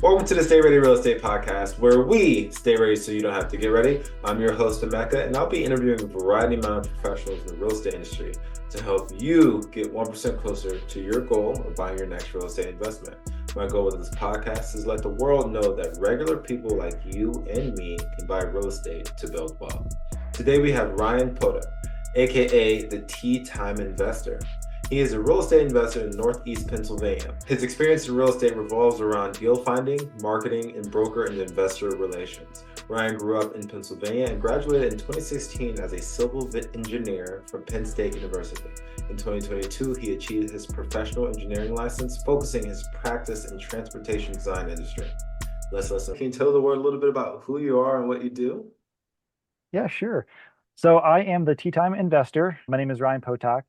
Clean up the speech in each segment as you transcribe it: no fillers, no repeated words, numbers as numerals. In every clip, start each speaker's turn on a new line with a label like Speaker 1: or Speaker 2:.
Speaker 1: Welcome to the Stay Ready Real Estate Podcast, where we stay ready so you don't have to get ready. I'm your host, Emeka, and I'll be interviewing a variety amount of professionals in the real estate industry to help you get 1% closer to your goal of buying your next real estate investment. My goal with this podcast is let the world know that regular people like you and me can buy real estate to build wealth. Today we have Ryan Potuck, aka the Tea Time Investor. He is a real estate investor in Northeast Pennsylvania. His experience in real estate revolves around deal finding, marketing, and broker and investor relations. Ryan grew up in Pennsylvania and graduated in 2016 as a civil engineer from Penn State University. In 2022, he achieved his professional engineering license, focusing his practice in transportation design industry. Let's listen. Can you tell the world a little bit about who you are and what you do?
Speaker 2: Yeah, sure. So I am the Tea Time Investor. My name is Ryan Potuck,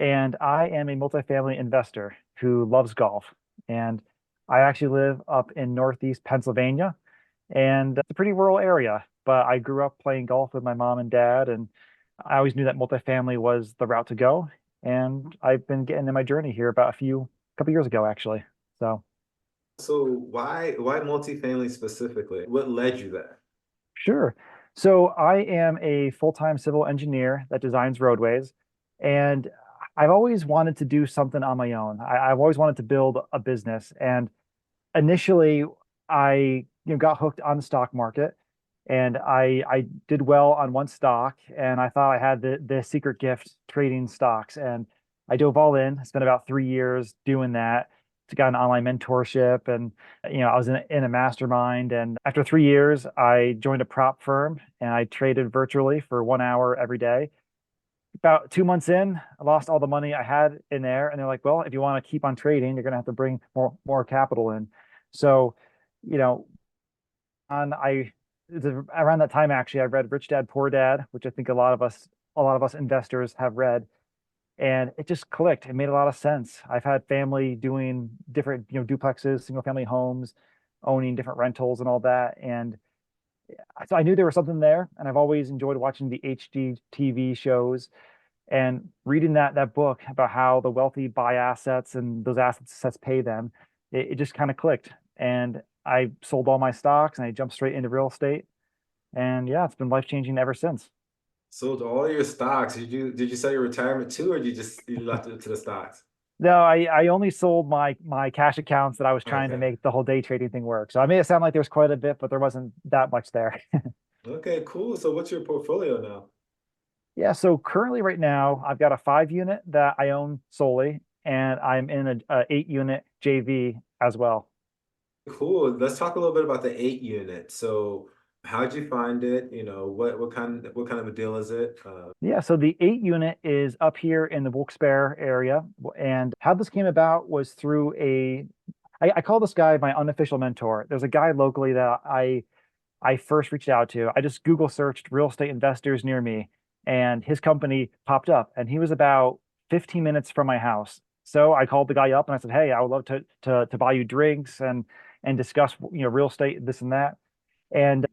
Speaker 2: and I am a multifamily investor who loves golf. And I actually live up in Northeast Pennsylvania, and it's a pretty rural area, but I grew up playing golf with my mom and dad, and I always knew that multifamily was the route to go. And I've been getting in my journey here about couple years ago, actually. So
Speaker 1: So why multifamily specifically? What led you there?
Speaker 2: Sure. So I am a full-time civil engineer that designs roadways, and I've always wanted to do something on my own. I've always wanted to build a business, and initially I got hooked on the stock market, and I did well on one stock, and I thought I had the secret gift trading stocks, and I dove all in. Spent about 3 years doing that. Got an online mentorship, and I was in a mastermind. And after 3 years, I joined a prop firm, and I traded virtually for 1 hour every day. About 2 months in, I lost all the money I had in there, and they're like, "Well, if you want to keep on trading, you're going to have to bring more capital in." So, you know, on I around that time actually, I read Rich Dad Poor Dad, which I think a lot of us investors have read, and it just clicked. It made a lot of sense. I've had family doing different, duplexes, single family homes, owning different rentals and all that, and so I knew there was something there. And I've always enjoyed watching the HGTV shows and reading that book about how the wealthy buy assets and those assets pay them. It just kind of clicked, and I sold all my stocks and I jumped straight into real estate. And yeah, it's been life changing ever since.
Speaker 1: Sold all your stocks. Did you sell your retirement too, or you left it to the stocks?
Speaker 2: No, I only sold my cash accounts that I was trying to
Speaker 1: Okay.
Speaker 2: make the whole day trading thing work. So I made it sound like there was quite a bit, but there wasn't that much there.
Speaker 1: Okay, cool. So what's your portfolio now?
Speaker 2: Yeah, so currently right now I've got a 5 unit that I own solely, and I'm in a 8 unit JV as well.
Speaker 1: Cool. Let's talk a little bit about the 8 unit. So how'd you find it? What kind of a deal is it?
Speaker 2: Yeah, so the 8 unit is up here in the Wilkes-Barre area. And how this came about was through I call this guy my unofficial mentor. There's a guy locally that I first reached out to. I just Google searched real estate investors near me, and his company popped up, and he was about 15 minutes from my house. So I called the guy up and I said, "Hey, I would love to buy you drinks and discuss, real estate, this and that." And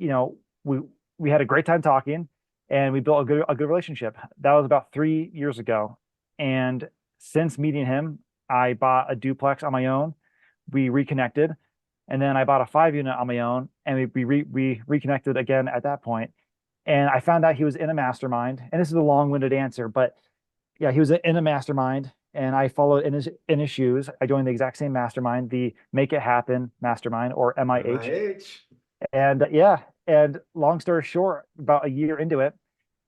Speaker 2: we had a great time talking, and we built a good relationship. That was about 3 years ago. And since meeting him, I bought a duplex on my own. We reconnected, and then I bought a 5 unit on my own, and we reconnected again at that point. And I found out he was in a mastermind. And this is a long-winded answer, but yeah, he was in a mastermind, and I followed in his shoes. I joined the exact same mastermind, the Make It Happen Mastermind, or MIH.
Speaker 1: MIH.
Speaker 2: And yeah, and long story short, about a year into it,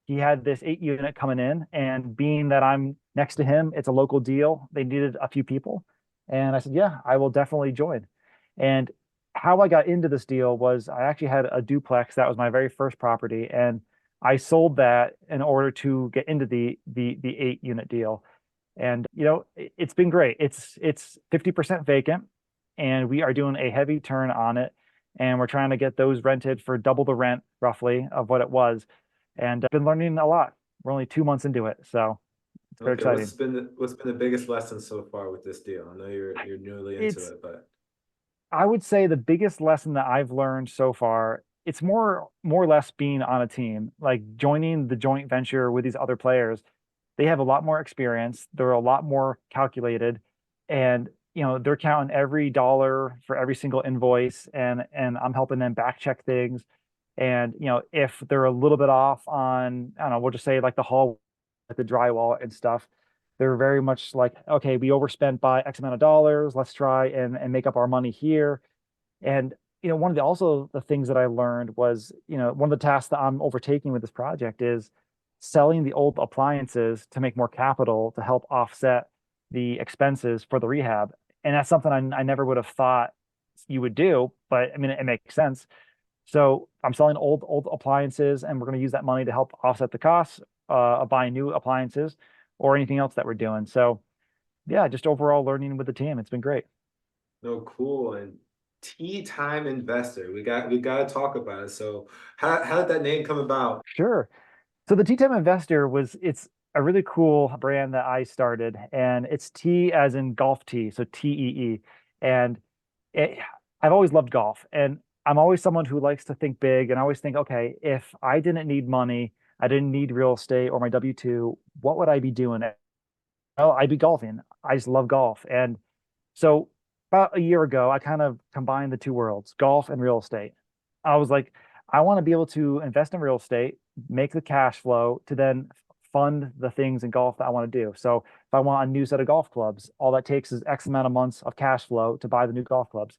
Speaker 2: he had this 8 unit coming in, and being that I'm next to him, it's a local deal. They needed a few people, and I said, "Yeah, I will definitely join." And how I got into this deal was I actually had a duplex that was my very first property, and I sold that in order to get into the 8 unit deal. And it's been great. It's 50% vacant, and we are doing a heavy turn on it, and we're trying to get those rented for double the rent roughly of what it was. And I've been learning a lot. We're only 2 months into it, so it's very
Speaker 1: Okay,
Speaker 2: exciting.
Speaker 1: what's been the biggest lesson so far with this deal? I know you're newly into
Speaker 2: It's
Speaker 1: it, but
Speaker 2: I would say the biggest lesson that I've learned so far, it's more or less being on a team, like joining the joint venture with these other players. They have a lot more experience. They're a lot more calculated. And they're counting every dollar for every single invoice, and I'm helping them back check things. And if they're a little bit off on, I don't know, we'll just say like the hall, like the drywall and stuff, they're very much like, okay, we overspent by X amount of dollars. Let's try and make up our money here. And one of the things that I learned was, one of the tasks that I'm overtaking with this project is selling the old appliances to make more capital to help offset the expenses for the rehab. And that's something I never would have thought you would do, but I mean, it makes sense. So I'm selling old appliances, and we're going to use that money to help offset the costs of buying new appliances or anything else that we're doing. So yeah, just overall learning with the team. It's been great.
Speaker 1: No, cool. And tea time investor. We got to talk about it. So how did that name come about?
Speaker 2: Sure. So the Tea Time Investor it's a really cool brand that I started, and it's T as in golf tea, so TEE. And it, I've always loved golf, and I'm always someone who likes to think big, and I always think, okay, if I didn't need money, I didn't need real estate or my W-2, what would I be doing? Well, I'd be golfing. I just love golf. And so about a year ago, I kind of combined the two worlds, golf and real estate. I was like, I want to be able to invest in real estate, make the cash flow to then fund the things in golf that I want to do. So if I want a new set of golf clubs, all that takes is X amount of months of cash flow to buy the new golf clubs.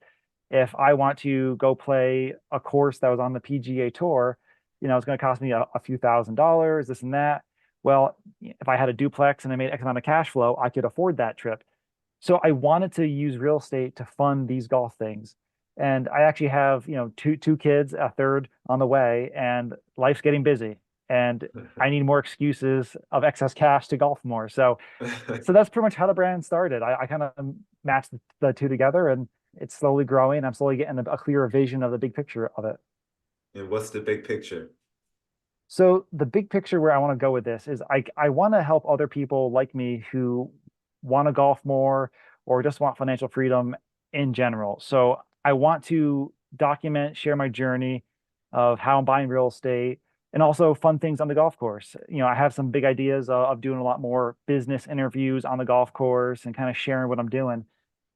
Speaker 2: If I want to go play a course that was on the PGA Tour, it's going to cost me a few $1,000s, this and that. Well, if I had a duplex and I made X amount of cash flow, I could afford that trip. So I wanted to use real estate to fund these golf things. And I actually have, two kids, a third on the way, and life's getting busy. And I need more excuses of excess cash to golf more. So that's pretty much how the brand started. I kind of matched the two together, and it's slowly growing. I'm slowly getting a clearer vision of the big picture of it.
Speaker 1: And what's the big picture?
Speaker 2: So the big picture where I want to go with this is I want to help other people like me who want to golf more or just want financial freedom in general. So I want to document, share my journey of how I'm buying real estate and also fun things on the golf course. I have some big ideas of doing a lot more business interviews on the golf course and kind of sharing what I'm doing.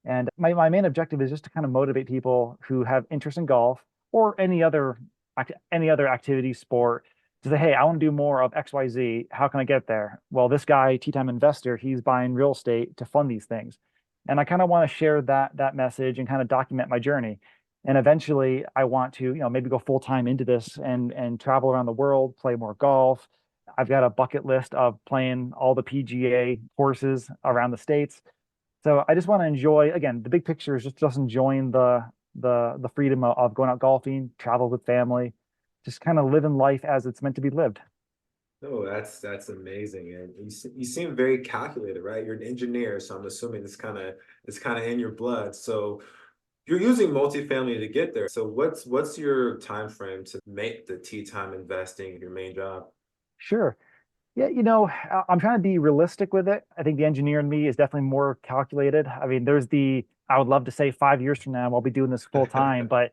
Speaker 2: And my main objective is just to kind of motivate people who have interest in golf or any other activity, sport, to say, hey, I want to do more of XYZ. How can I get there? Well, this guy, Tea Time Investor, he's buying real estate to fund these things. And I kind of want to share that message and kind of document my journey. And eventually I want to, maybe go full time into this and travel around the world, play more golf. I've got a bucket list of playing all the PGA courses around the States. So I just want to enjoy, again, the big picture is just enjoying the freedom of going out golfing, travel with family, just kind of living life as it's meant to be lived.
Speaker 1: Oh, that's amazing. And you seem very calculated, right? You're an engineer, so I'm assuming it's kind of in your blood. So you're using multifamily to get there. So what's your time frame to make the tea time investing your main job?
Speaker 2: Sure. Yeah, I'm trying to be realistic with it. I think the engineer in me is definitely more calculated. I mean, I would love to say 5 years from now I'll be doing this full time, but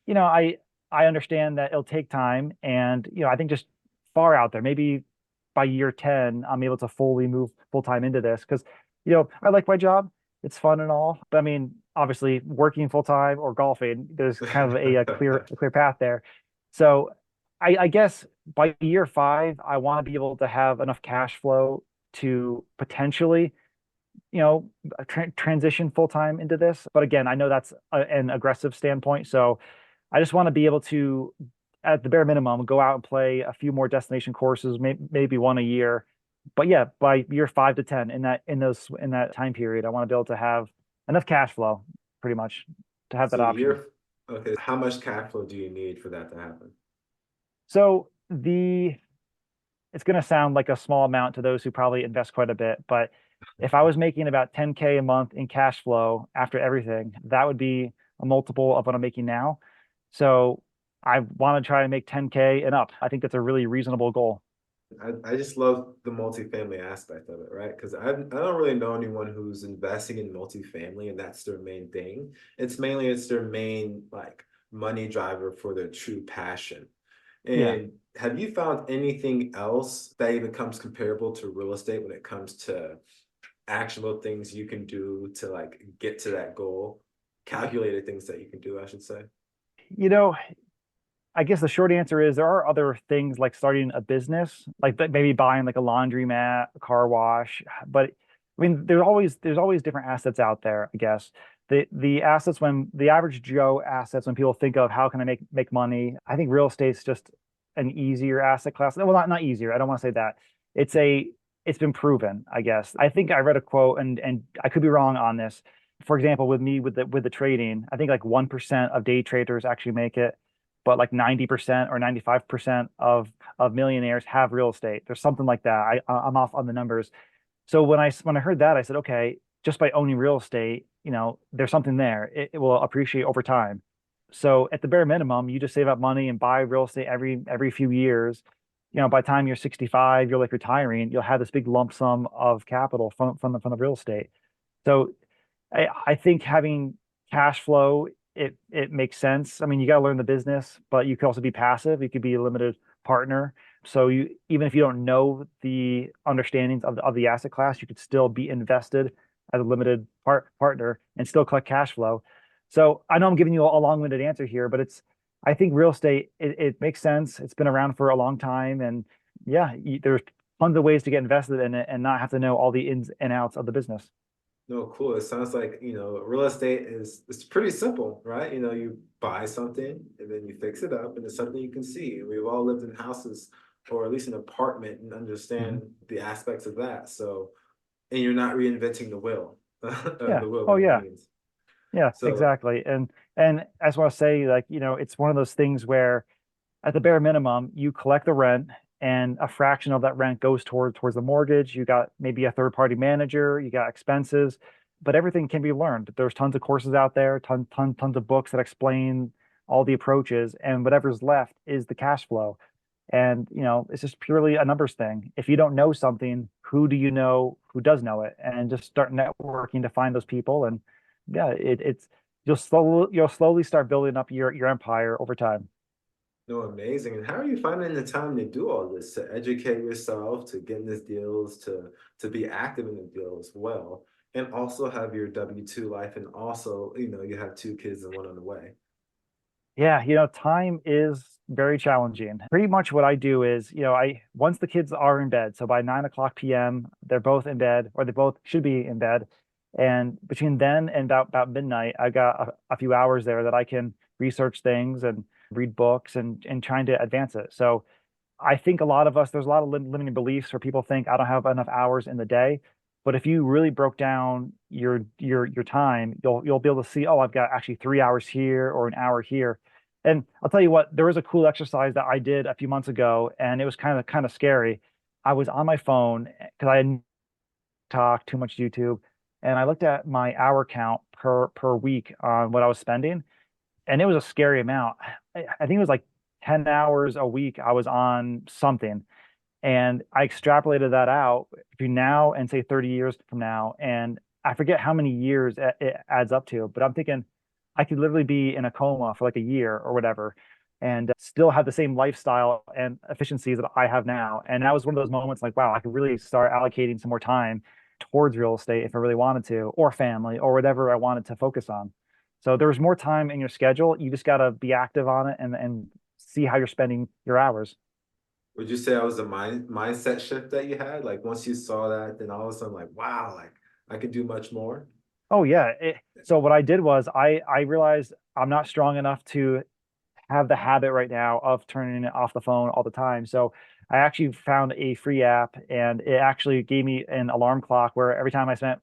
Speaker 2: you know, I I understand that it'll take time, and I think just far out there, maybe by year 10, I'm able to fully move full time into this because I like my job. It's fun and all, but I mean, obviously, working full time or golfing, there's kind of a clear path there. So I guess by year 5, I want to be able to have enough cash flow to potentially, transition full time into this. But again, I know that's an aggressive standpoint. So I just want to be able to, at the bare minimum, go out and play a few more destination courses, maybe one a year. But yeah, by year 5 to 10, in that time period, I want to be able to have enough cash flow, pretty much, to have that
Speaker 1: So
Speaker 2: option.
Speaker 1: okay, how much cash flow do you need for that to happen?
Speaker 2: So it's going to sound like a small amount to those who probably invest quite a bit, but if I was making about 10K a month in cash flow after everything, that would be a multiple of what I'm making now. So I want to try and make 10K and up. I think that's a really reasonable goal.
Speaker 1: I just love the multifamily aspect of it, right? Because I don't really know anyone who's investing in multifamily and that's their main thing. It's their main like money driver for their true passion.
Speaker 2: Yeah.
Speaker 1: And have you found anything else that even comes comparable to real estate when it comes to actionable things you can do to like get to that goal? Calculated things that you can do, I should say.
Speaker 2: You know, I guess the short answer is there are other things like starting a business, like maybe buying like a laundromat, a car wash. But I mean, there's always different assets out there, I guess. The assets when the average Joe assets when people think of how can I make money, I think real estate's just an easier asset class. Well, not easier. I don't want to say that. It's a it's been proven, I guess. I think I read a quote and I could be wrong on this. For example, with me with the trading, I think like 1% of day traders actually make it, but like 90% or 95% of millionaires have real estate. There's something like that. I'm off on the numbers. So when I heard that, I said, okay, just by owning real estate, there's something there. It will appreciate over time. So at the bare minimum, you just save up money and buy real estate every few years. By the time you're 65, you're like retiring, you'll have this big lump sum of capital from the real estate. So I think having cash flow, it makes sense. I mean, you got to learn the business, but you could also be passive. You could be a limited partner. So you even if you don't know the understandings of the asset class, you could still be invested as a limited partner and still collect cash flow. So I know I'm giving you a long-winded answer here, but I think real estate it makes sense. It's been around for a long time, and yeah, there's tons of ways to get invested in it and not have to know all the ins and outs of the business.
Speaker 1: No, cool. It sounds like, real estate is it's pretty simple, right? You buy something and then you fix it up and it's something you can see. We've all lived in houses or at least an apartment and
Speaker 2: Mhm.
Speaker 1: understand the aspects of that. So, and you're not reinventing the wheel,
Speaker 2: Yeah.
Speaker 1: the wheel
Speaker 2: Oh
Speaker 1: by any
Speaker 2: yeah.
Speaker 1: means.
Speaker 2: Yeah,
Speaker 1: So,
Speaker 2: exactly. And I just want to say, like, it's one of those things where at the bare minimum, you collect the rent and a fraction of that rent goes towards the mortgage. You got maybe a third party manager, you got expenses, but everything can be learned. There's tons of courses out there, tons of books that explain all the approaches, and whatever's left is the cash flow. And it's just purely a numbers thing. If you don't know something, who do you know who does know it? And just start networking to find those people. And yeah, it's you'll slowly start building up your empire over time.
Speaker 1: no, amazing. And how are you finding the time to do all this, to educate yourself, to get in these deals, to be active in the deal as well, and also have your W-2 life, and also, you have two kids and one on the way.
Speaker 2: Yeah, time is very challenging. Pretty much what I do is, I once the kids are in bed, so by 9 o'clock p.m., they're both in bed, or they both should be in bed. And between then and about midnight, I got a few hours there that I can research things and read books and trying to advance it. So I think a lot of us, there's a lot of limiting beliefs where people think I don't have enough hours in the day. But if you really broke down your time, you'll be able to see, oh, I've got actually 3 hours here or an hour here. And I'll tell you what, there was a cool exercise that I did a few months ago, and it was kind of scary. I was on my phone because I had talked too much YouTube, and I looked at my hour count per week on what I was spending, and it was a scary amount. I think it was like 10 hours a week I was on something. And I extrapolated that out between now and say 30 years from now. And I forget how many years it adds up to, but I'm thinking I could literally be in a coma for like a year or whatever and still have the same lifestyle and efficiencies that I have now. And that was one of those moments like, wow, I could really start allocating some more time towards real estate if I really wanted to, or family, or whatever I wanted to focus on. So there's more time in your schedule. You just got to be active on it and see how you're spending your hours.
Speaker 1: Would you say that was a mindset shift that you had? Like once you saw that, then all of a sudden, like, wow, like I could do much more.
Speaker 2: Oh yeah. So what I did was I realized I'm not strong enough to have the habit right now of turning it off the phone all the time. So I actually found a free app and it actually gave me an alarm clock where every time I spent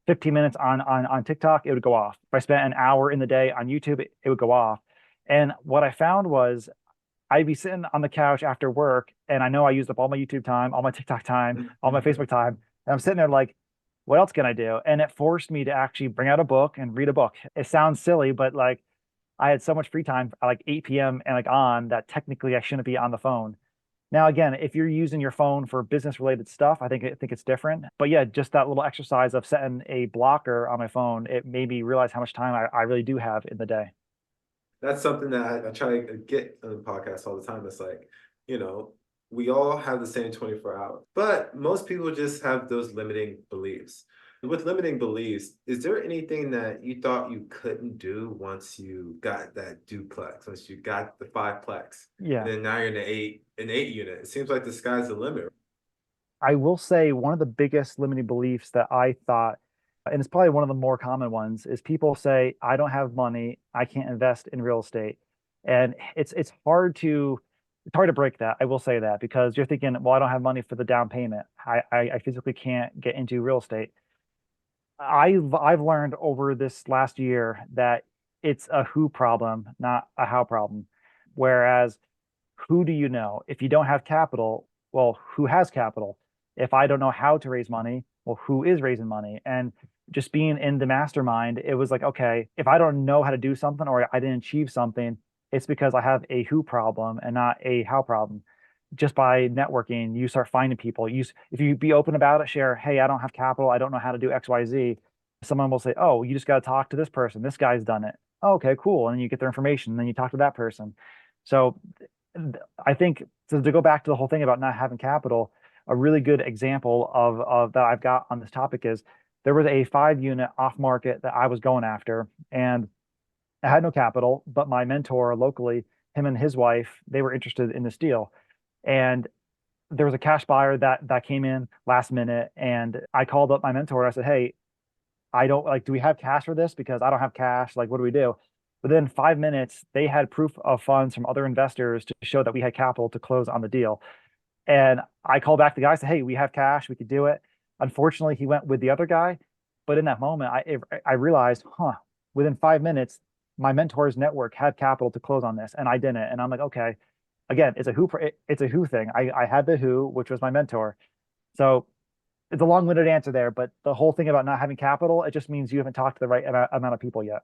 Speaker 2: 15 minutes on TikTok, it would go off. If I spent an hour in the day on YouTube, it would go off. And what I found was I'd be sitting on the couch after work and I know I used up all my YouTube time, all my TikTok time, all my Facebook time. And I'm sitting there like, what else can I do? And it forced me to actually bring out a book and read a book. It sounds silly, but like I had so much free time at like 8 p.m. and like on that technically I shouldn't be on the phone. Now, again, if you're using your phone for business related stuff, I think it's different. But yeah, just that little exercise of setting a blocker on my phone, it made me realize how much time I really do have in the day.
Speaker 1: That's something that I try to get on the podcast all the time. It's like, you know, we all have the same 24 hours, but most people just have those limiting beliefs. With limiting beliefs, is there anything that you thought you couldn't do once you got that duplex, once you got the fiveplex, and
Speaker 2: Yeah.
Speaker 1: then now you're in an eight unit? It seems like the sky's the limit.
Speaker 2: I will say one of the biggest limiting beliefs that I thought, and it's probably one of the more common ones, is people say, I don't have money, I can't invest in real estate. And it's hard to break that. I will say that because you're thinking, well, I don't have money for the down payment. I physically can't get into real estate. I've learned over this last year that it's a who problem, not a how problem. Whereas who do you know? If you don't have capital, well, who has capital? If I don't know how to raise money, well, who is raising money? And just being in the mastermind, it was like, okay, if I don't know how to do something or I didn't achieve something, it's because I have a who problem and not a how problem. Just by networking, you start finding people. If you be open about it, share, hey, I don't have capital, I don't know how to do XYZ. Someone will say, oh, you just got to talk to this person. This guy's done it. Oh, okay, cool. And then you get their information, and then you talk to that person. So I think to go back to the whole thing about not having capital, a really good example of that I've got on this topic is there was a 5 unit off market that I was going after, and I had no capital, but my mentor locally, him and his wife, they were interested in this deal. And there was a cash buyer that came in last minute, and I called up my mentor and I said, hey, I don't like, do we have cash for this? Because I don't have cash. Like, what do we do? Within 5 minutes, they had proof of funds from other investors to show that we had capital to close on the deal. And I called back the guy, said, hey, we have cash, we could do it. Unfortunately, he went with the other guy. But in that moment, I realized, within 5 minutes, my mentor's network had capital to close on this, and I didn't. And I'm like, okay, again, it's a who thing. I had the who, which was my mentor. So it's a long-winded answer there, but the whole thing about not having capital, it just means you haven't talked to the right amount of people yet.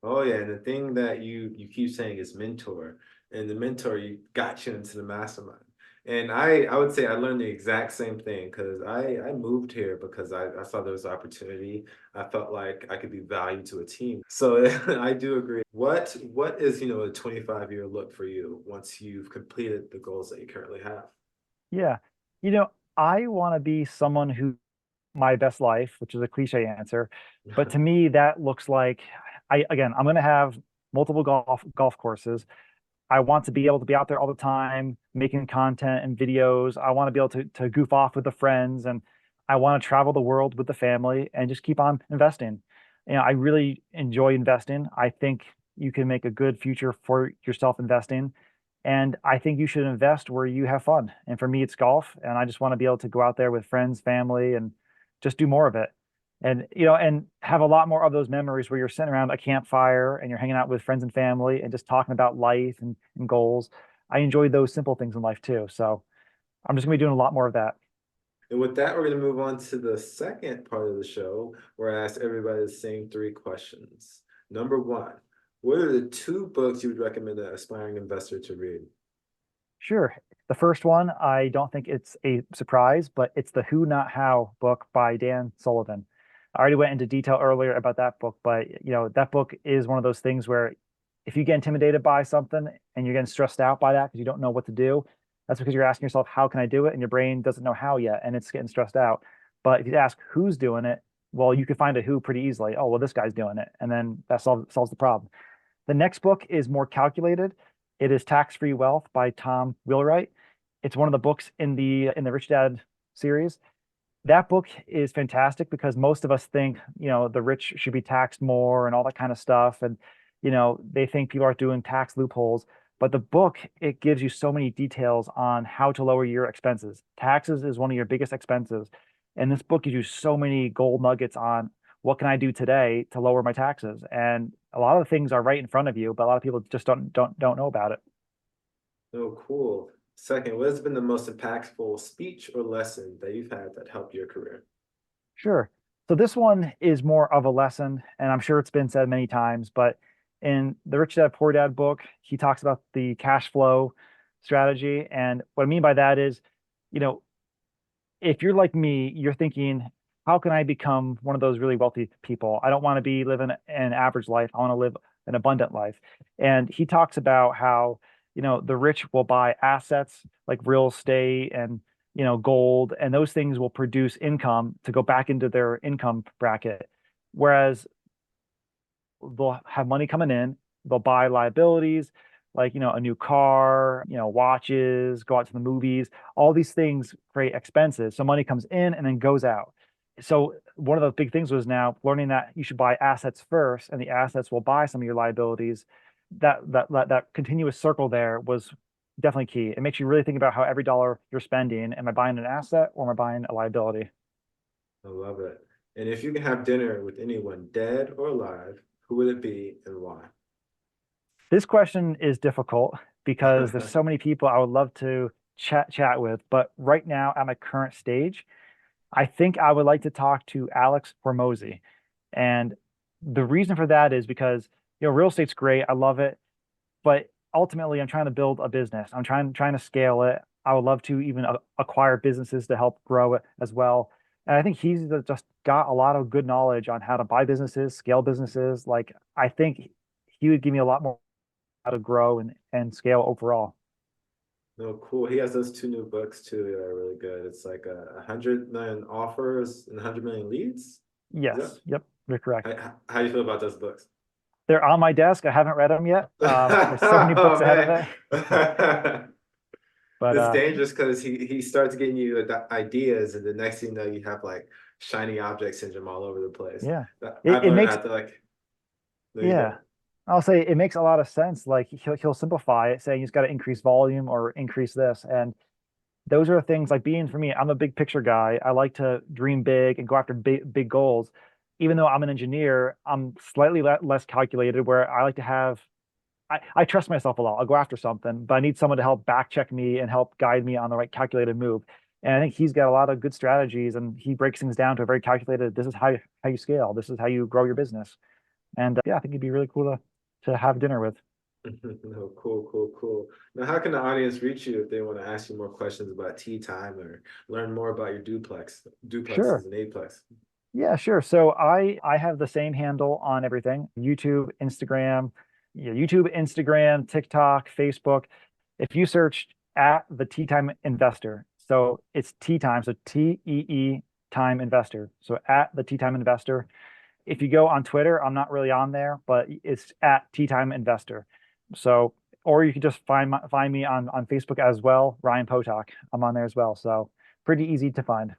Speaker 1: Oh yeah, and the thing that you keep saying is mentor, and the mentor you got you into the mastermind. And I would say I learned the exact same thing because I moved here because I saw there was opportunity. I felt like I could be valued to a team. So I do agree. What is, a 25-year look for you once you've completed the goals that you currently have?
Speaker 2: Yeah. You know, I want to be someone who my best life, which is a cliche answer, but to me that looks like I'm going to have multiple golf courses. I want to be able to be out there all the time, making content and videos. I want to be able to goof off with the friends, and I want to travel the world with the family and just keep on investing. I really enjoy investing. I think you can make a good future for yourself investing. And I think you should invest where you have fun. And for me, it's golf. And I just want to be able to go out there with friends, family, and just do more of it. And have a lot more of those memories where you're sitting around a campfire and you're hanging out with friends and family and just talking about life and goals. I enjoy those simple things in life too. So I'm just gonna be doing a lot more of that.
Speaker 1: And with that, we're going to move on to the second part of the show where I ask everybody the same three questions. Number one, what are the two books you would recommend an aspiring investor to read?
Speaker 2: Sure. The first one, I don't think it's a surprise, but it's the Who Not How book by Dan Sullivan. I already went into detail earlier about that book, but that book is one of those things where if you get intimidated by something and you're getting stressed out by that because you don't know what to do, that's because you're asking yourself, how can I do it? And your brain doesn't know how yet, and it's getting stressed out. But if you ask who's doing it, well, you can find a who pretty easily. Oh, well, this guy's doing it. And then that solves the problem. The next book is more calculated. It is Tax-Free Wealth by Tom Wheelwright. It's one of the books in the Rich Dad series. That book is fantastic because most of us think, the rich should be taxed more and all that kind of stuff. And, they think people are doing tax loopholes. But the book, it gives you so many details on how to lower your expenses. Taxes is one of your biggest expenses. And this book gives you so many gold nuggets on what can I do today to lower my taxes. And a lot of the things are right in front of you, but a lot of people just don't know about it.
Speaker 1: Oh, cool. Second, what has been the most impactful speech or lesson that you've had that helped your career?
Speaker 2: Sure. So this one is more of a lesson, and I'm sure it's been said many times, but in the Rich Dad Poor Dad book, he talks about the cash flow strategy. And what I mean by that is, you know, if you're like me, you're thinking, how can I become one of those really wealthy people? I don't want to be living an average life. I want to live an abundant life. And he talks about how, the rich will buy assets like real estate and, gold, and those things will produce income to go back into their income bracket. Whereas they'll have money coming in, they'll buy liabilities like, a new car, watches, go out to the movies. All these things create expenses. So money comes in and then goes out. So one of the big things was now learning that you should buy assets first, and the assets will buy some of your liabilities. That continuous circle there was definitely key. It makes you really think about how every dollar you're spending, am I buying an asset or am I buying a liability?
Speaker 1: I love it. And if you can have dinner with anyone, dead or alive, who would it be and why?
Speaker 2: This question is difficult because there's so many people I would love to chat with, but right now at my current stage, I think I would like to talk to Alex Hormozy. And the reason for that is because, real estate's great. I love it. But ultimately, I'm trying to build a business. I'm trying to scale it. I would love to even acquire businesses to help grow it as well. And I think he's just got a lot of good knowledge on how to buy businesses, scale businesses. Like, I think he would give me a lot more how to grow and scale overall.
Speaker 1: No, cool. He has those two new books too that are really good. It's like 100 million offers and 100 million leads.
Speaker 2: Yes. Yep. You're correct.
Speaker 1: How do you feel about those books?
Speaker 2: They're on my desk. I haven't read them yet. There's so many books ahead of it. But
Speaker 1: it's dangerous because he starts getting you ideas, and the next thing you know, you have like shiny object syndrome all over the place.
Speaker 2: Yeah,
Speaker 1: I've
Speaker 2: it
Speaker 1: learned
Speaker 2: makes
Speaker 1: how to like.
Speaker 2: yeah. I'll say it makes a lot of sense. Like he'll simplify it, saying he's got to increase volume or increase this, and those are things like being for me. I'm a big picture guy. I like to dream big and go after big goals. Even though I'm an engineer, I'm slightly less calculated. Where I like to have I trust myself a lot. I'll go after something, but I need someone to help back check me and help guide me on the right calculated move. And I think he's got a lot of good strategies, and he breaks things down to a very calculated. This is how you scale. This is how you grow your business. And yeah, I think it'd be really cool to have dinner with.
Speaker 1: No, cool. Now, how can the audience reach you if they want to ask you more questions about tea time or learn more about your duplexes
Speaker 2: Sure.
Speaker 1: and eightplex?
Speaker 2: Yeah, sure. So I have the same handle on everything: YouTube, Instagram, YouTube, Instagram, TikTok, Facebook. If you search at the Tea Time Investor, so it's tea time, so TEE Time Investor. So at the Tea Time Investor. If you go on Twitter, I'm not really on there, but it's at Tea Time Investor. So, or you can just find me on Facebook as well, Ryan Potuck. I'm on there as well. So pretty easy to find.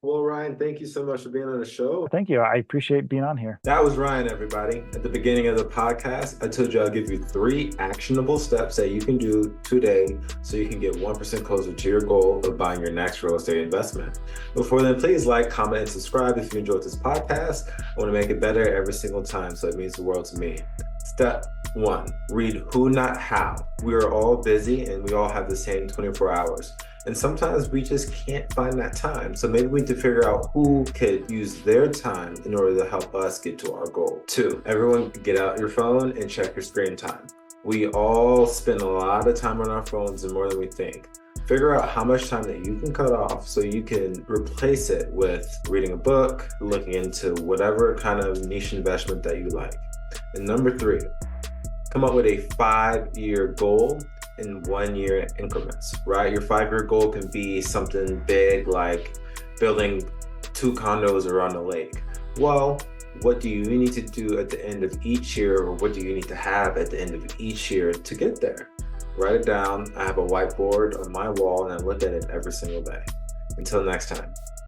Speaker 1: Well, Ryan, thank you so much for being on the show.
Speaker 2: Thank you. I appreciate being on here.
Speaker 1: That was Ryan, everybody. At the beginning of the podcast, I told you I'll give you 3 actionable steps that you can do today so you can get 1% closer to your goal of buying your next real estate investment. Before then, please like, comment, and subscribe if you enjoyed this podcast. I want to make it better every single time, so it means the world to me. Step 1, read Who Not How. We are all busy and we all have the same 24 hours. And sometimes we just can't find that time. So maybe we need to figure out who could use their time in order to help us get to our goal. 2, everyone get out your phone and check your screen time. We all spend a lot of time on our phones and more than we think. Figure out how much time that you can cut off so you can replace it with reading a book, looking into whatever kind of niche investment that you like. And number 3, come up with a 5-year goal in 1-year increments, right? Your 5-year goal can be something big like building 2 condos around the lake. Well, what do you need to do at the end of each year, or what do you need to have at the end of each year to get there? Write it down. I have a whiteboard on my wall and I look at it every single day. Until next time.